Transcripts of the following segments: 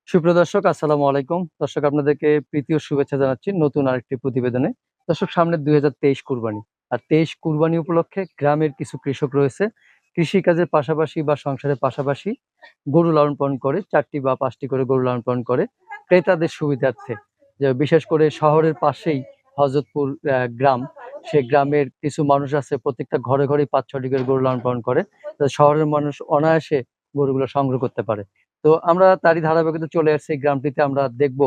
সুপ্রিয় দর্শক, আসসালামু আলাইকুম। দর্শক, আপনাদেরকে প্রীতি ও শুভেচ্ছা জানাচ্ছি নতুন আরেকটি প্রতিবেদনে। দর্শক, সামনে ২০২৩ কুরবানি। আর ২৩ কুরবানি উপলক্ষে গ্রামের কিছু কৃষক রয়েছে, কৃষিকাজের পাশাপাশি বা সংসারের পাশাপাশি গরু লালন পালন করে, ৪টি বা ৫টি করে গরু লালন পালন করে ক্রেতাদের সুবিধার্থে। যে বিশেষ করে শহরের পাশেই হযরতপুর গ্রাম, সে গ্রামের কিছু মানুষ আছে প্রত্যেকটা ঘরে ঘরেই ৫-৬টি করে গরু লালন পালন করে। শহরের মানুষ অনায়াসে গরুগুলো সংগ্রহ করতে পারে। তো আমরা তারই ধারাবাহিকতায় চলে আসছি এই গ্রামটিতে। আমরা দেখব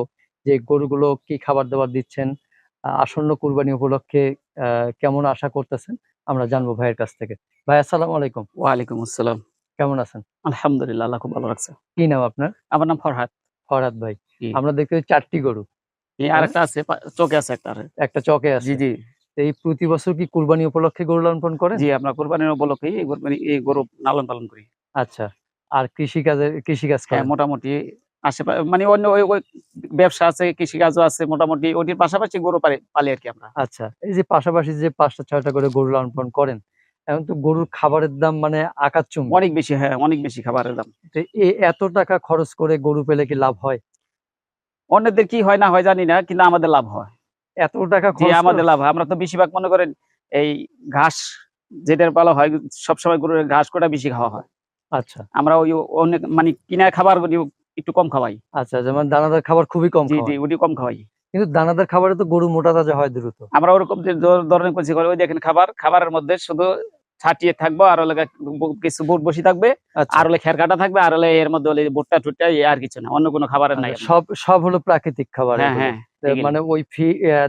যে গরুগুলো কি খাবার-দাবার দিচ্ছেন, আসন্ন কুরবানি উপলক্ষে কেমন আশা করতেছেন, আমরা জানবো ভাইয়ের কাছ থেকে। ভাই, আসসালামু আলাইকুম। ওয়ালাইকুম আসসালাম। কেমন আছেন? আলহামদুলিল্লাহ, আল্লাহ খুব ভালো রাখছে। কি নাম আপনার? আমার নাম ফরহাদ। ফরহাদ ভাই। জি। আমরা দেখতে পাচ্ছি ৪ টি গরু। হ্যাঁ? আরেকটা আছে চোখে আছে একটা আরে। একটা চকে জি, আছে। জি। তো এই প্রতি বছর কি কুরবানি উপলক্ষে গরু লালন পালন করেন? জি, আমরা কোরবানির উপলক্ষেই এই গরু লালন পালন করি। আচ্ছা। আর কৃষিকাজ হ্যাঁ, করেন? মোটামুটি মানে অন্য ওই ব্যবসা আছে, কৃষিকাজও আছে, মোটামুটি ওটির পাশাপাশি গরু পালি আরকি আমরা। আচ্ছা। এই যে পাশাপাশি যে ৫টা ৬টা করে গরু লালন পালন করেন, এখন তো গরুর খাবারের দাম মানে আকাশচুম্বী। অনেক বেশি, হ্যাঁ, অনেক বেশি খাবারের দাম। তো এত টাকা খরচ করে গরু পেলে কি লাভ হয়? অন্যদের কি হয় না হয় জানি না, কিন্তু আমাদের লাভ হয়। এত টাকা জি, খরচ করে? আমাদের লাভ হয়। আমরা তো বেশিরভাগ মনে করেন এই ঘাস যেটার পালা হয়, সবসময় গরুর ঘাস কটা বেশি খাওয়া হয়। আচ্ছা, আমরা ওই অনেক মানে কিনা খাবারগুলি একটু কম খাওয়াই। আচ্ছা, যেমন দানাদার খাবার খুবই কম জি, জি, খাওয়ান। ওটি কম খাওয়াই। কিন্তু দানাদার খাবারে তো গরু মোটা তাজা হয় দ্রুত। আমরা ওরকম যে ধরনের করছি ওই দেখেন খাবারের মধ্যে শুধু ছাটিয়ে থাকবো আর হলো কিছু বুট বসি থাকবে, আচ্ছা, আর হলে খের কাটা থাকবে, আর হলে এর মধ্যে হলে ভুট্টা-টুট্টা আর কিছু না। অন্য কোনো খাবারের নাই আচ্ছা, আপনার। সব সব হলো প্রাকৃতিক খাবার হ্যাঁ, এগুলো। হ্যাঁ, এগুলি। মানে ওই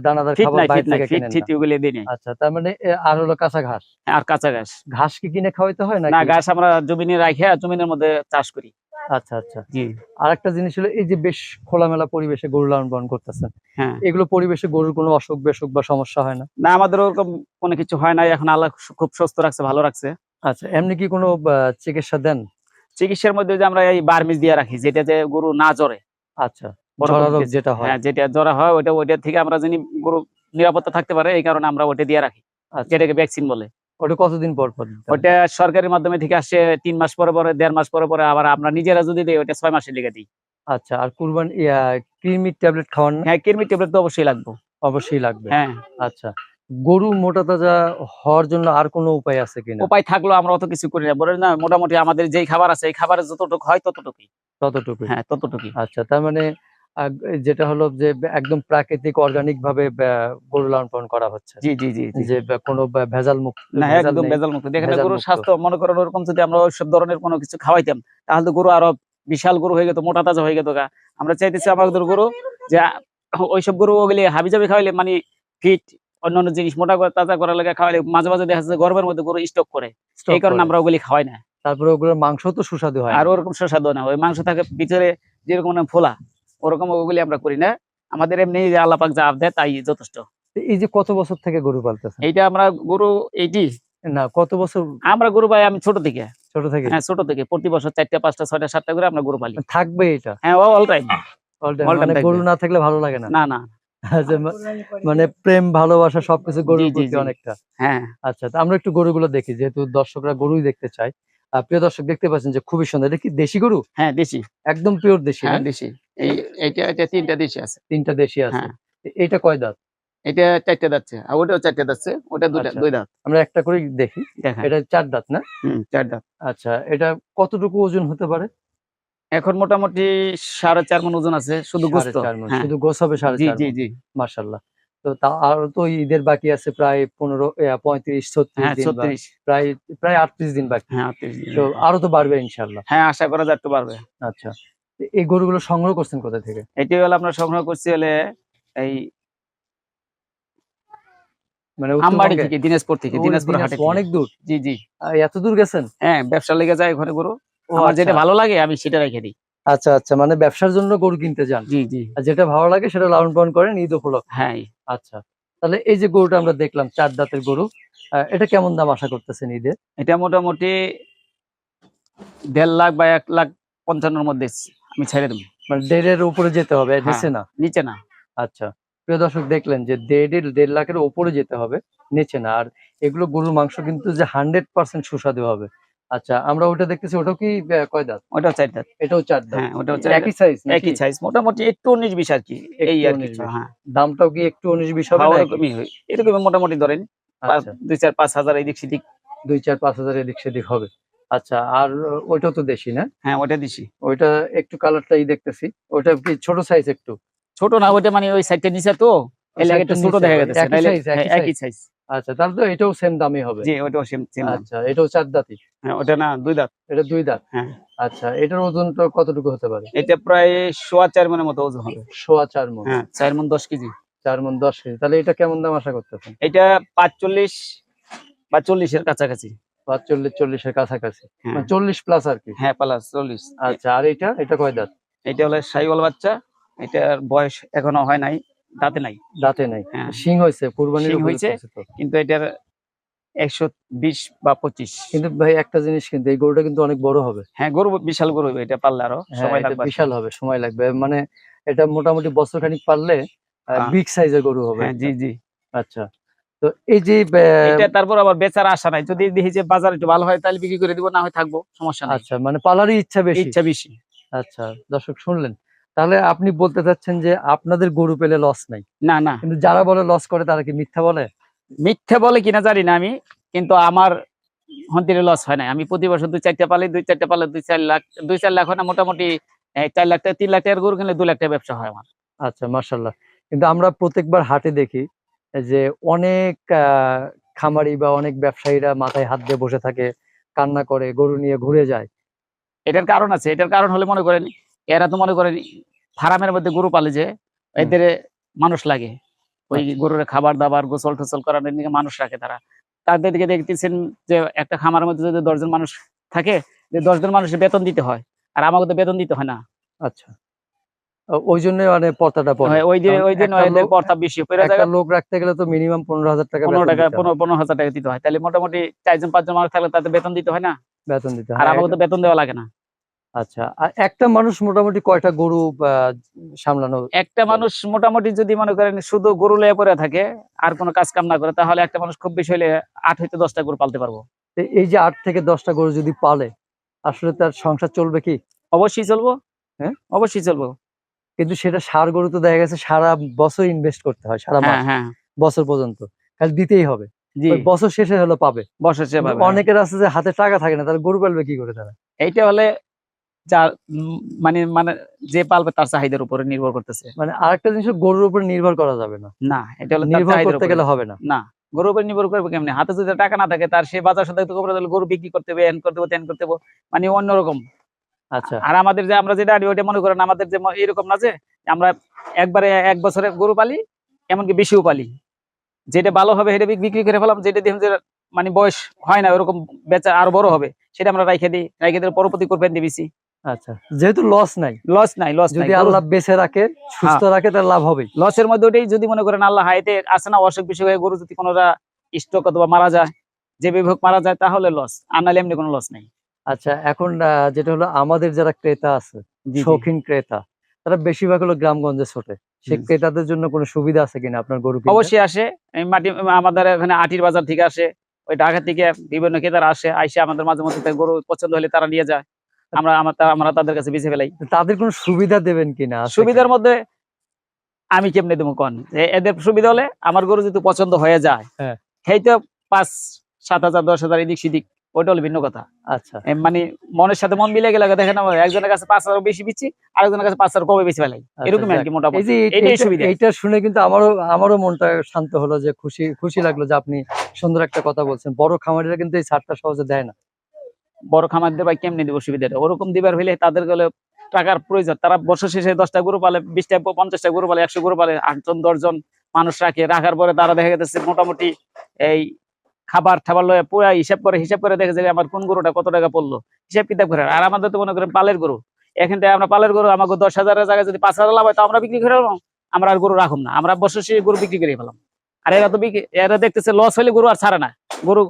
দানাদার ফিট খাবার নাই, বাইরে ফিট নাই। থেকে ফিট কেনেন ফিট না। ওগুলি দেই নাই। আচ্ছা, তার মানে আর হলো কাঁচা ঘাস। আর কাঁচা ঘাস। ঘাস কি কিনে খাওয়াইতে হয় না, নাকি? ঘাস আমরা জমিনে রাইখা জমিনের মধ্যে চাষ করি। আচ্ছা, আচ্ছা। জি, আরেকটা জিনিস হলো, এই যে বেশ খোলামেলা পরিবেশে গরু লালন পালন করতেছেন। হ্যাঁ। এগুলো পরিবেশে গরুর কোনো অসুখ-বিসুখ বা সমস্যা হয় না? না, আমাদের ওরকম কোনো কিছু হয় নাই। এখন আল্লাহ খুব সুস্থ রাখছে, ভালো রাখছে। আচ্ছা, এমনি কি কোনো চিকিৎসা দেন? চিকিৎসার মধ্যে যে আমরা এই বার্মিজ দিয়ে রাখি, যেটা যে গরু না জ্বরে। আচ্ছা, ওরকম ঝরা রোগ কিছু। যেটা হয়। হ্যাঁ, যেটা জ্বরা হয় ওইটা থেকে আমরা জানি গরু নিরাপত্তা থাকতে পারে, এই কারণে আমরা ওটা দিয়ে রাখি। আচ্ছা, যেটাকে ভ্যাকসিন বলে। ওটা কতদিন পর দিতে হয়? ওইটা সরকারের মাধ্যমে থেকে আসে ৩ মাস পরে, ১.৫ মাস পরে, আবার আমরা নিজেরা যদি দেই ওইটা ৬ মাসের লিগে দিই। আচ্ছা, আর কৃমির ট্যাবলেট খাওয়ান না? হ্যাঁ, কৃমির ট্যাবলেট তো অবশ্যই লাগবে। অবশ্যই লাগবে। হ্যাঁ, আচ্ছা, গরু মোটা তাজা হওয়ার জন্য আর কোনো উপায় আছে কিনা? উপায় থাকলেও আমরা অত কিছু করি না। বলেন না, মোটামুটি আমাদের যেই খাবার আছে এই খাবারের যতটুকু হয় ততটুকুই। ততটুকুই। হ্যাঁ, ততটুকুই। আচ্ছা, তার মানে আ যেটা হলো যে একদম প্রাকৃতিক অর্গানিক ভাবে গরু লালন পালন করা হচ্ছে। জি, জি, জি, জি। যে কোনো না, ভেজাল একদম নেই, ভেজাল মুক্ত। দেখেন না, ভেজাল গরুর মুক্ত। স্বাস্থ্য মনে করেন ওরকম যদি আমরা ওইসব ধরনের কোনো কিছু খাওয়াইতাম, তাহলে তো গরু আরো বিশাল গরু হয়ে যেত, মোটা তাজা হয়ে যেত গা। আমরা চাইতেছি আমাদের গরু যে ওইসব গরু ওগুলি হাবি-জাবি খাওয়াইলে মানে ফিট, অন্যান্য জিনিস মোটা করে তাজা করার লাগা খাওয়াইলে মাঝে, মাঝে দেখা যাচ্ছে গরমের মধ্যে গরু স্টক করে। এই স্টক কারণে করে। আমরা ওগুলি খাওয়াই না। তারপরে ওগুলোর মাংস তো সুস্বাদু হয় আর না। ওরকম সুস্বাদু না। ওই মাংস থাকে ভিতরে যেরকম না ফোলা, ওরকম ওগুলি আমরা করি না। আমাদের এমনি যে আল্লাহ পাক যা দেয় তাই যথেষ্ট। তো এই যে কত বছর থেকে গরু পালতেছেন? এইটা আমরা গরু এইটি না, কত বছর আমরা গরু পাই আমি ছোট থেকে। ছোট থেকেই? হ্যাঁ, ছোট থেকে প্রতি বছর ৪ টা, ৫ টা, ৬ টা, ৭ টা করে আমরা গরু পালি। থাকবে এটা? হ্যাঁ, all time. All time, all time মানে থাকবে। গরু না থাকলে ভালো লাগে না? না, না। যে মানে প্রেম ভালোবাসা সবকিছু জি, গরুর জি, প্রতি জি। অনেকটা। হ্যাঁ, আচ্ছা, তো আমরা একটু গরুগুলো দেখি, যেহেতু দর্শকরা গরুই দেখতে চায়। প্রিয় দর্শক, দেখতে পাচ্ছেন যে খুবই সুন্দর। এটা কি দেশি গরু? হ্যাঁ, দেশি। একদম পিওর দেশি হ্যাঁ, না? দেশি। এই এইটা ৩ টা দেশি আছে। ৩ টা দেশি আছে। হ্যাঁ, এইটা কয় দাঁত? এটা ৪ টা যাচ্ছে। আর ওটাও ৪ টা যাচ্ছে। ওটা আচ্ছা, ২ দাঁত। আমরা একটা করেই দেখি। দেখান। এটা ৪ দাঁত না? ৪ দাঁত। আচ্ছা, এটা কতটুকু ওজন হতে পারে? এখন মোটামুটি ৪.৫ মণ ওজন আছে শুধু গোস্ত। ৪.৫ মণ। হ্যাঁ। শুধু গোছ হবে জি, ৪.৫ জি, মণ। জি। মাশাআল্লাহ। তো আরো তো ঈদের বাকি আছে প্রায় ১৫ ৩৫-৩৬ হ্যাঁ, দিন, বা ৩৬। প্রায় প্রায় ৩৮ দিন বাকি। হ্যাঁ, ৩৮ দিন। তো আরো তো বাড়বে ইনশাআল্লাহ। হ্যাঁ, আশা করা যায় একটু বাড়বে। আচ্ছা। তো এই গরুগুলো সংগ্রহ করছেন কোথা থেকে? এটি হলো আমরা সংগ্রহ করছি হলে এই মানে আমবাড়ি উত্তরবঙ্গে? থেকে, দিনাজপুর থেকে, ওরে দিনাজপুর হাটে দিনাজপুর, থেকে। অনেক দূর। জি, জি। এত দূর গেছেন? হ্যাঁ, ব্যবসার লেগে যায় ওখানে গরু। ও আমার আচ্ছা। যেটা ভালো লাগে আমি সেটা রেখে দিই। আচ্ছা, আচ্ছা, মানে ব্যবসার জন্য গরু কিনতে যান। জি, জি। আর যেটা ভালো লাগে সেটা লালন পালন করেন ঈদ উপলক্ষে। হ্যাঁ, আচ্ছা। তাহলে এই যে গরুটা আমরা দেখলাম ৪ দাঁতের গরু, এটা কেমন দাম আশা করতেছেন ঈদে? এটা মোটামুটি ১.৫ লাখ বা ১,৫৫,০০০ র মধ্যে আমি ছেড়ে দেব। মানে ১.৫ এর উপরে যেতে হবে, হ্যাঁ, নিচে না? নিচে না। আচ্ছা। প্রিয় দর্শক, দেখলেন যে ১.৫ লাখের উপরে যেতে হবে, নিচে না। আর এগুলো গরুর মাংস কিন্তু যে 100% সুস্বাদু হবে। আচ্ছা, আমরা ওটা দেখতেছি, ওটাও কি কয় দাঁত? ওটাও 4 দাঁত। এটাও 4 দাঁত। হ্যাঁ, ওটাও 4 একই দাঁত। সাইজ নাকি? একই সাইজ, মোটামুটি একটু 19-20 আর কি, এই একটু আর 19 কিছু। 20। হ্যাঁ, দামটাও কি একটু 19 20 হবে হ্যাঁ, না একই? ওরকমই হয়, এরকমই মোটামুটি ধরেন আচ্ছা, 2 4 5 হাজার এদিক সেদিক। 2 4 5 হাজার এদিক সেদিক হবে। আচ্ছা, আর ওইটাও তো দেশি না? হ্যাঁ, ওটা দিছি। ওইটা একটু কালারটাই দেখতেছি। ওইটা কি ছোট সাইজ একটু? ছোট না, ওইটা মানে ওই সাইডটা নিচে তো, ওই এর লাগে একটু সাইডটার ছোট নিচে দেখা ওই যাইতেছে, একই নাইলে সাইজ, হ্যাঁ, একই একই সাইজ। সাইজ। আচ্ছা, তাহলে তো এটাও সেম দামই হবে। জি, ওটাও সেম সেম দাম। আচ্ছা, এটাও 4 দাঁতই। হ্যাঁ, ওটা না 2 দাঁত। এটা 2 দাঁত। হ্যাঁ, আচ্ছা, এটার ওজনটা কতটুকু হতে পারে? এটা প্রায় 4.5 মনের মতো ওজন হবে। 4.5 মণ। হ্যাঁ, 4 মন 10 কেজি। 4 মণ 10 কেজি। তাহলে এটা কেমন দাম আশা করতেছেন? এটা 45 বা 40 এর কাছাকাছি। 45 40 এর কাছাকাছি। হ্যাঁ, মানে 40 প্লাস আরকি। হ্যাঁ, প্লাস 40। আচ্ছা, আর এটা কয় দাঁত? এটা হলো শাহিওয়াল বাচ্চা। এটার বয়স এখনো হয় নাই, দাঁতে নাই। দাঁতে নাই। হ্যাঁ, শিং হইছে, কুরবানির শিং হইছে, উপযুক্ত হইছে তো। কিন্তু এটার 120 বা 25। কিন্তু ভাই একটা জিনিস, কিন্তু এই গরুটা কিন্তু অনেক বড় হবে। হ্যাঁ, গরু বিশাল গরু হবে, এটা পারলে আরো হ্যাঁ, সময় এটা লাগবে আর কি। বিশাল হবে, সময় লাগবে। মানে এটা মোটামুটি বছর খানিক পারলে হ্যাঁ, বিগ সাইজের গরু হবে হ্যাঁ, একটা। জি জি। আচ্ছা। তো এই যে এটা তারপর আবার বেচার আশা নাই, যদি দেখি যে বাজার একটু ভালো হয় তাহলে বিক্রি করে দিব, না হয় থাকবো, সমস্যা নাই। আচ্ছা, মানে পালারই ইচ্ছা বেশি। ইচ্ছা বেশি। আচ্ছা, দর্শক শুনলেন। তাহলে আপনি বলতে চাচ্ছেন যে আপনাদের গরু পেলে লস নাই। না না, কিন্তু যারা বলে লস করে তারা কি মিথ্যা বলে? মিথ্যে বলে কিনা জানি না আমি, কিন্তু আমার হন্তিরে লস হয় নাই। আমি প্রতি বছর 2 4টা পালি, 2 4টা পালে 2 4 লাখ, 2 4 লাখ হয় না, মোটামুটি 4 লাখ টাকা 3 লাখ টাকার গরু কিনলে 2 লাখ টাকা ব্যবসা হয় আমার। আচ্ছা, মাশাআল্লাহ। কিন্তু আমরা প্রত্যেকবার হাটে দেখি যে অনেক খামারি বা অনেক ব্যবসায়ীরা মাথায় হাত দিয়ে বসে থাকে, কান্না করে, গরু নিয়ে ঘুরে যায়। এটার কারণ আছে, এটার কারণ হলে মনে করেন এরা তো মনে করেন ফার্মের মধ্যে গরু পালে যে হুম, এদের মানুষ লাগে, ওই আচ্ছা, গরুর খাবার দাবার গোসল টোসল করানোর দিকে মানুষ রাখে তারা। তাদের দিকে দেখতেছেন যে একটা খামারের মধ্যে যদি 10 জন মানুষ থাকে, যে 10 জন মানুষের বেতন দিতে হয়, আর আমাকে তো বেতন দিতে হয় না। আচ্ছা। ওইজন্যই মানে পর্তাটা পড়ে। কারণ ওই দিন এদের প্রতাপ বেশি পড়ে একটা জায়গা। লোক রাখতে গেলে তো মিনিমাম 15,000 টাকা 15 বেতন টাকা, দিতে হয়। 15 হাজার টাকা দিতে হয়, তাহলে মোটামুটি 4 জন 5 জন মানুষ থাকলে তাদের বেতন দিতে হয় না, বেতন দিতে আর হয়। আমাকে তো বেতন দেওয়া লাগে না। আচ্ছা, আর একটা মানুষ মোটামুটি কয়টা গরু সামলানো একটা যাবে? মানুষ মোটামুটি যদি মনে করেন শুধু গরু লয়ে পড়ে থাকে আর কোনো কাজ কাম না করে, তাহলে একটা মানুষ খুব বেশি হলে 8 হইতে 10টা গরু পালতে পারবো। এই যে 8 থেকে 10টা গরু যদি পালে, আসলে তার সংসার চলবে কি? অবশ্যই চলবো, হ্যাঁ? অবশ্যই চলবো। কিন্তু সেটা ষাঁড় গরু তো দেখা গেছে সারা বছর ইনভেস্ট করতে হয়, সারা হ্যাঁ মাস, হ্যাঁ, বছর পর্যন্ত। খালি দিতেই হবে। জি, ওই বছর শেষে হলো পাবে। বছর কিন্তু সেভাবে, হ্যাঁ। অনেকের আছে যে হাতে টাকা থাকে না, তারা গরু পালবে কি করে তারা? এইটা হলে যার মানে মানে যে পালবে তার চাহিদার উপরে নির্ভর করতেছে। মানে আরেকটা জিনিস, গরুর উপর নির্ভর করা যাবে না। না, এটা হলো তার নির্ভর চাহিদার করতে উপরে। গেলে হবে না। না, গরুর উপর নির্ভর করবে কেমনে? হাতে যদি টাকা না থাকে, তার সে বাজার সদাই তো করতে গেলে গরু বিক্রি করতে হবে, এন করতে হবে, তেন করতে হবে, মানে অন্যরকম। আচ্ছা, আর আমাদের যে আমরা যেটা আনি ওইটা মনে করেন আমাদের যে এরকম না যে আমরা একবারে এক বছরে গরু পালি, এমনকি বেশিও পালি। যেটা ভালো হবে সেটা বিক্রি করে ফেলাম, যেটা দেখুন যে মানে বয়স হয় না ওরকম, বেচা আরো বড় হবে, সেটা আমরা রাইখে দিই, রাইখে দিয়ে পরবর্তী করবেন দিবিছি। আচ্ছা। যেহেতু লস নাই, লস নাই, লস নাই যদি গরু। আল্লাহ বেঁচে রাখে, হ্যাঁ, সুস্থ রাখে, তার লাভ হবেই। লসের মধ্যে ওটাই, যদি মনে করেন আল্লাহ হাইতে আসে না অসুখ বিসুখ হয়ে গরু যদি কোনোটা স্ট্রোক অথবা মারা যায়, যে বিভোগ মারা যায়, তাহলে লস, আর নাহলে এমনি কোনো লস নাই। আচ্ছা, এখন যেটা হলো, আমাদের যারা ক্রেতা আছে, জি জি। শৌখিন ক্রেতা, তারা বেশিরভাগ হলো গ্রামগঞ্জে ছোটে। সে হুম। ক্রেতাদের জন্য কোনো সুবিধা আছে কিনা আপনার গরু কিনতে? অবশ্যই আসে, এই মাটি আমাদের এখানে আটির বাজার থেকে আসে, ওই ঢাকা থেকে বিভিন্ন ক্রেতারা আসে, আইসে আমাদের মাঝে মধ্যে তার গরু পছন্দ হলে তারা নিয়ে যায়, আমরা তাদের কাছে বেঁচে ফেলাই। তাদের কোনো সুবিধা দেবেন কিনা, আছে সুবিধার কিনা? মধ্যে আমি কেমনে দেবো কন, এদের সুবিধা হলে আমার গরু যদি পছন্দ হয়ে যায়, হ্যাঁ। সেই তো 5 7 হাজার 10 হাজার এদিক সেদিক, ওইটা হলো ভিন্ন কথা। আচ্ছা, মানে মনের সাথে মন মিলে গেলে দেখেন আমার একজনের কাছে 5 হাজার বেশি বিচ্ছি, আরেকজনের কাছে 5 হাজার কমে বেশি ফেলাই, আচ্ছা, এরকমই আর যাক। কি এই মোটামুটি। যে এটাই এইটা সুবিধা। এইটা শুনে কিন্তু আমারও মনটা শান্ত হলো, যে খুশি খুশি লাগলো যে আপনি সুন্দর একটা কথা বলছেন। বড় খামারিরা কিন্তু এই ছাড়টা সহজে দেয় না। বড় খামারদের ভাই কেমনে দিব সুবিধাটা, ওরকম দিবার হইলে তাদের গেলে টাকার প্রয়োজন, তারা বছর শেষে 10টা গরু পালে, 20টা 50টা গরু পালে, 100 গরু পালে, 8 জন 10 জন মানুষ রাখে, রাখার পরে তারা দেখা যাচ্ছে মোটামুটি এই খাবার টাবার লয়ে পুরা হিসাব করে দেখে যে আমার কোন গরুটা কত টাকা পড়লো, হিসাব কিতাব করে। আর আমাদের তো মনে করেন পালের গরু, এখান থেকে আমরা পালের গরু আমাকে 10,000-এর জায়গায় যদি 5,000 লাভ হয়, তো আমরা বিক্রি করে ফেলাম, আমরা আর গরু রাখুম না, আমরা বছর শেষে গরু বিক্রি করে ফেলাম। আর এরা তো এরা দেখতেছে লস হলে গরু আর ছাড়ে না, গরু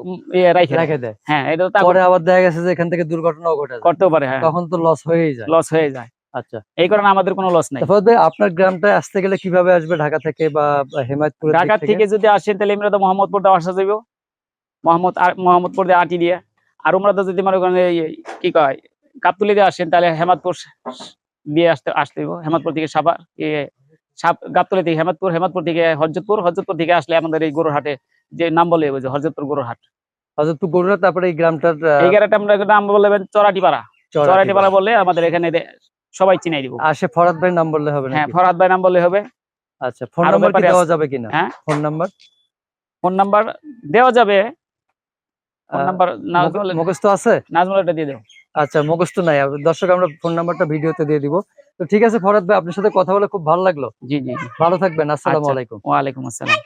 রাইখে দেয়। রেখে দেয়। হ্যাঁ, এটা তো পরে আবার দেখা গেছে যে এখান থেকে দুর্ঘটনাও ঘটে যায়। করতেও পারে, হ্যাঁ, তখন তো লস হয়েই যায়। লস হয়ে যায়। আচ্ছা। এই কারণে আমাদের কোনো লস নাই। তারপর ভাই, আপনার গ্রামটায় আসতে গেলে কিভাবে আসবে, ঢাকা থেকে বা হেমায়তপুরের দিক ঢাকা থেকে? থেকে যদি আসেন তাহলে এমনি তো মোহাম্মদপুর দিয়ে আসা যাবে, মোহাম্মদপুর দিয়ে আটি দিয়ে। আর উমরাতে যদি মনে করেন কি কয় গাবতলী দিয়ে আসেন তাহলে হেমাদপুর দিয়ে আসতে হইব। হেমাদপুর থেকে গাবতলী থেকে হেমাদপুর থেকে হরজতপুর থেকে আসলে আমাদের এই গরুর হাটে যে নাম বলে যে হরজতপুর গরুর হাট। হযরতপুর গরুরা, তারপরে এই গ্রামটার এই গ্রামটা আমরা নাম বলবেন চরাটিপাড়া। চরাটিপাড়া বললে আমাদের এখানে সবাই চিনাই দিব। আর সে ফরহাদ ভাই নাম বললে হবে হ্যাঁ, নাকি? ফরহাদ ভাই নাম বললে হবে। আচ্ছা, ফোন নাম্বার কি দেওয়া যাবে কিনা? হ্যাঁ, ফোন নাম্বার দেওয়া যাবে। ফোন নাম্বার মুখস্থ আছে? নাজমুলটা দিয়ে দাও। আচ্ছা, মুখস্থ নাই। দর্শক, আমরা ফোন নাম্বারটা ভিডিওতে দিয়ে দিব। তো ঠিক আছে ফরহাদ ভাই, আপনার সাথে কথা বলে খুব ভালো লাগলো। জি জি, ভালো থাকবেন। আসসালামু আচ্ছা, আলাইকুম। ওয়ালাইকুম আসসালাম।